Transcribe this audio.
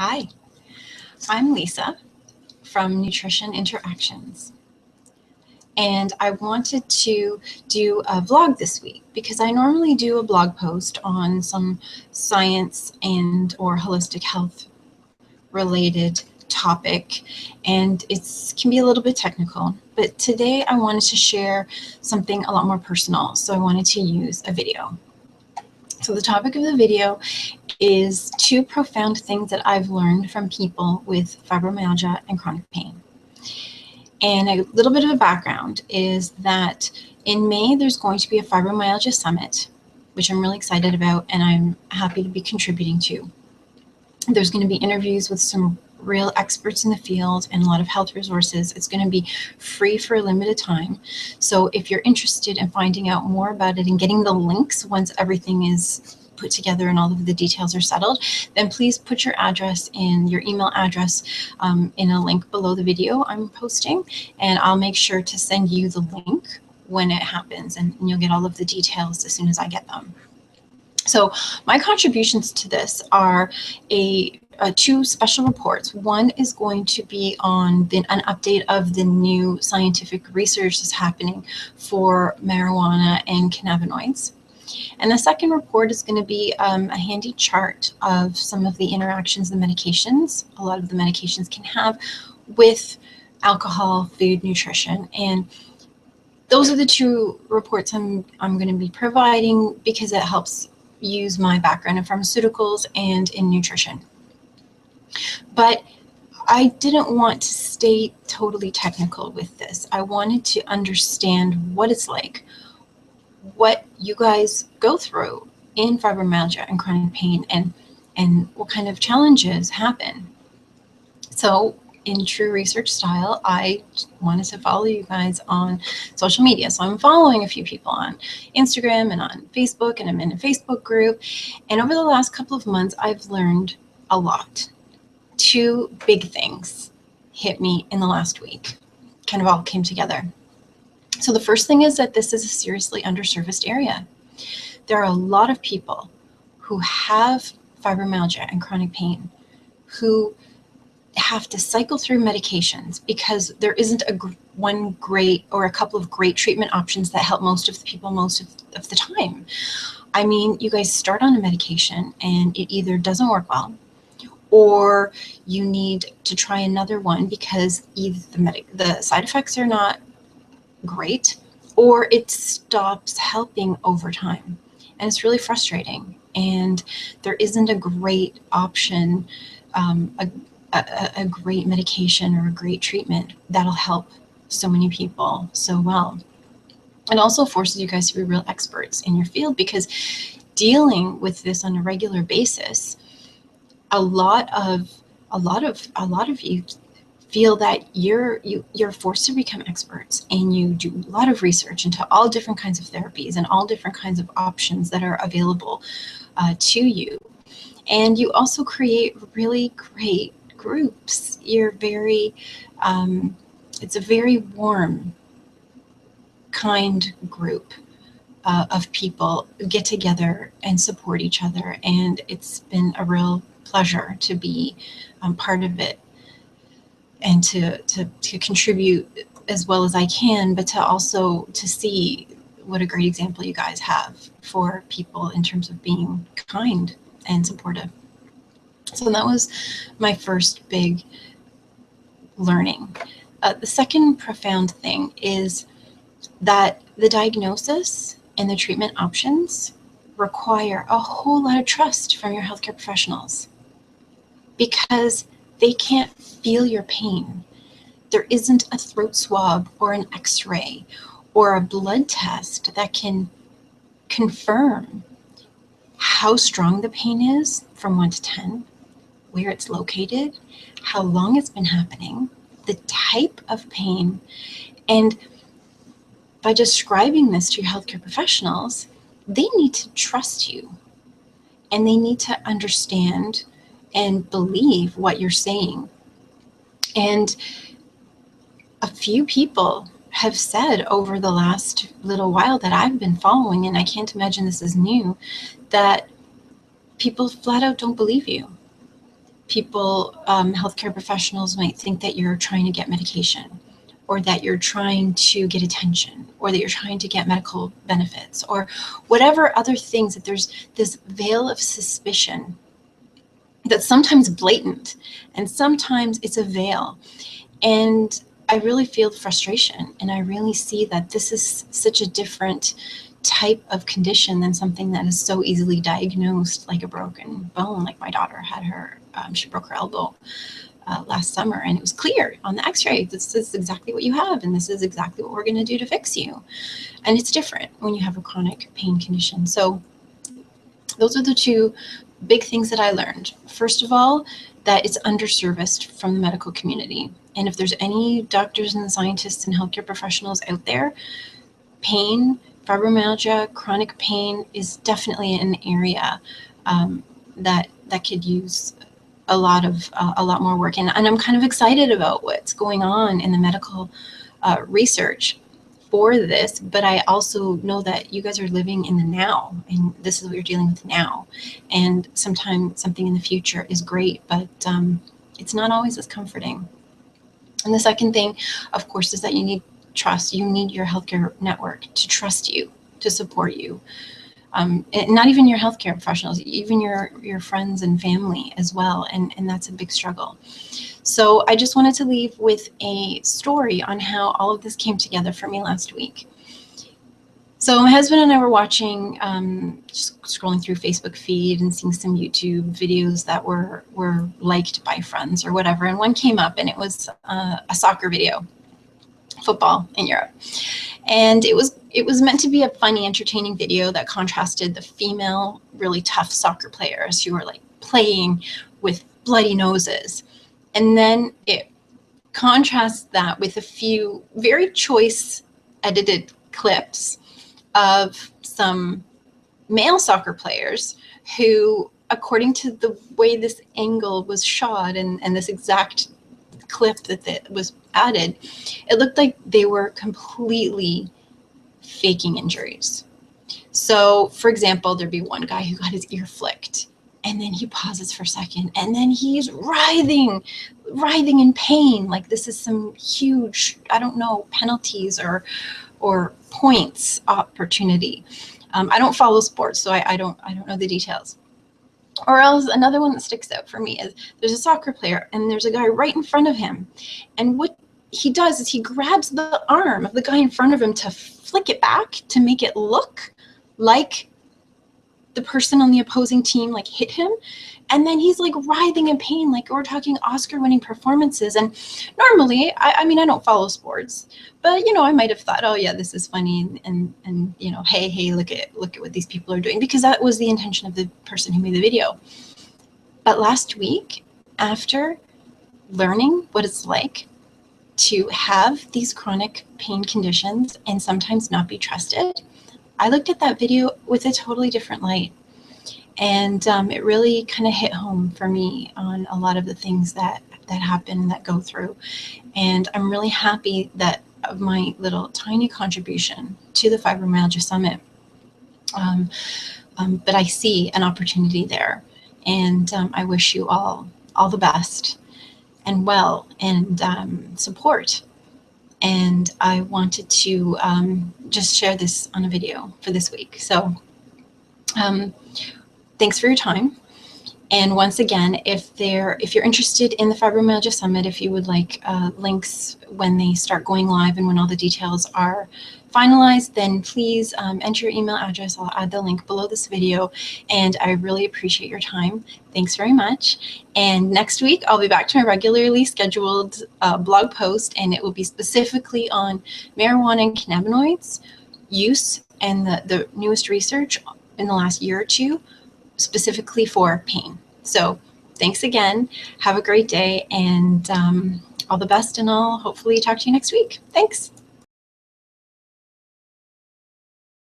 Hi, I'm Leesa from NutritionInteractions, and I wanted to do a vlog this week because I normally do a blog post on some science and or holistic health related topic, and it can be a little bit technical, but today I wanted to share something a lot more personal, so I wanted to use a video. So the topic of the video is 2 profound things that I've learned from people with fibromyalgia and chronic pain. And a little bit of a background is that in May, there's going to be a Fibromyalgia Summit, which I'm really excited about and I'm happy to be contributing to. There's going to be interviews with some real experts in the field and a lot of health resources. It's going to be free for a limited time. So if you're interested in finding out more about it and getting the links once everything is put together and all of the details are settled, then please put your address and your email address in a link below the video I'm posting, and I'll make sure to send you the link when it happens, and you'll get all of the details as soon as I get them. So my contributions to this are 2 special reports. One is going to be on an update of the new scientific research that's happening for marijuana and cannabinoids. And the second report is going to be a handy chart of some of the interactions and medications a lot of the medications can have with alcohol, food, nutrition. And those are the 2 reports I'm going to be providing because it helps use my background in pharmaceuticals and in nutrition. But I didn't want to stay totally technical with this. I wanted to understand what it's like, what you guys go through in fibromyalgia and chronic pain, and what kind of challenges happen. So in true research style, I wanted to follow you guys on social media. So I'm following a few people on Instagram and on Facebook, and I'm in a Facebook group. And over the last couple of months, I've learned a lot. 2 big things hit me in the last week, kind of all came together. So the first thing is that this is a seriously underserviced area. There are a lot of people who have fibromyalgia and chronic pain who have to cycle through medications because there isn't one great or a couple of great treatment options that help most of the people most of the time. I mean, you guys start on a medication and it either doesn't work well, or you need to try another one because either the side effects are not great, or it stops helping over time. And it's really frustrating. And there isn't a great option, a great medication or a great treatment that'll help so many people so well. It also forces you guys to be real experts in your field, because dealing with this on a regular basis, a lot of you feel that you're forced to become experts, and you do a lot of research into all different kinds of therapies and all different kinds of options that are available to you. And you also create really great groups. You're very, it's a very warm, kind group of people who get together and support each other. And it's been a real pleasure to be part of it and to contribute as well as I can, but to see what a great example you guys have for people in terms of being kind and supportive. So that was my first big learning. The second profound thing is that the diagnosis and the treatment options require a whole lot of trust from your healthcare professionals, because they can't feel your pain. There isn't a throat swab or an x-ray or a blood test that can confirm how strong the pain is from 1 to 10, where it's located, how long it's been happening, the type of pain. And by describing this to your healthcare professionals, they need to trust you, and they need to understand and believe what you're saying. And a few people have said over the last little while that I've been following, and I can't imagine this is new, that people flat out don't believe you. people, healthcare professionals might think that you're trying to get medication, or that you're trying to get attention, or that you're trying to get medical benefits, or whatever other things, that there's this veil of suspicion that's sometimes blatant, and sometimes it's a veil. And I really feel frustration, and I really see that this is such a different type of condition than something that is so easily diagnosed, like a broken bone. Like my daughter had she broke her elbow last summer, and it was clear on the x-ray, this is exactly what you have, and this is exactly what we're going to do to fix you. And it's different when you have a chronic pain condition. So those are the two big things that I learned. First of all, that it's underserviced from the medical community. And if there's any doctors and scientists and healthcare professionals out there, pain, fibromyalgia, chronic pain is definitely an area that could use a lot more work. And I'm kind of excited about what's going on in the medical research for this, but I also know that you guys are living in the now, and this is what you're dealing with now. And sometimes something in the future is great, but it's not always as comforting. And the second thing, of course, is that you need trust. You need your healthcare network to trust you, to support you. And not even your healthcare professionals, even your friends and family as well. And that's a big struggle. So I just wanted to leave with a story on how all of this came together for me last week. So my husband and I were watching, just scrolling through Facebook feed and seeing some YouTube videos that were liked by friends or whatever. And one came up, and it was a soccer video, football in Europe. And it was meant to be a funny, entertaining video that contrasted the female, really tough soccer players who were like playing with bloody noses. And then it contrasts that with a few very choice edited clips of some male soccer players who, according to the way this angle was shot and this exact clip that was added, it looked like they were completely faking injuries. So, for example, there'd be one guy who got his ear flicked, and then he pauses for a second, and then he's writhing in pain, like this is some huge, I don't know, penalties or points opportunity. I don't follow sports, so I don't know the details. Or else another one that sticks out for me is there's a soccer player, and there's a guy right in front of him, and what he does is he grabs the arm of the guy in front of him to flick it back to make it look like the person on the opposing team like hit him. And then he's like writhing in pain, like we're talking Oscar-winning performances. And normally, I mean, I don't follow sports, but I might have thought, oh yeah, this is funny, and hey, look at what these people are doing, because that was the intention of the person who made the video. But last week, after learning what it's like to have these chronic pain conditions and sometimes not be trusted, I looked at that video with a totally different light. And it really kind of hit home for me on a lot of the things that happen, that go through. And I'm really happy that of my little tiny contribution to the Fibromyalgia Summit. But I see an opportunity there. And I wish you all the best and well and support. And I wanted to just share this on a video for this week. So thanks for your time. And once again, if you're interested in the Fibromyalgia Summit, if you would like links when they start going live and when all the details are finalized, then please enter your email address. I'll add the link below this video. And I really appreciate your time. Thanks very much. And next week, I'll be back to my regularly scheduled blog post, and it will be specifically on marijuana and cannabinoids use and the newest research in the last year or two, specifically for pain. So thanks again. Have a great day, and all the best, and I'll hopefully talk to you next week. Thanks.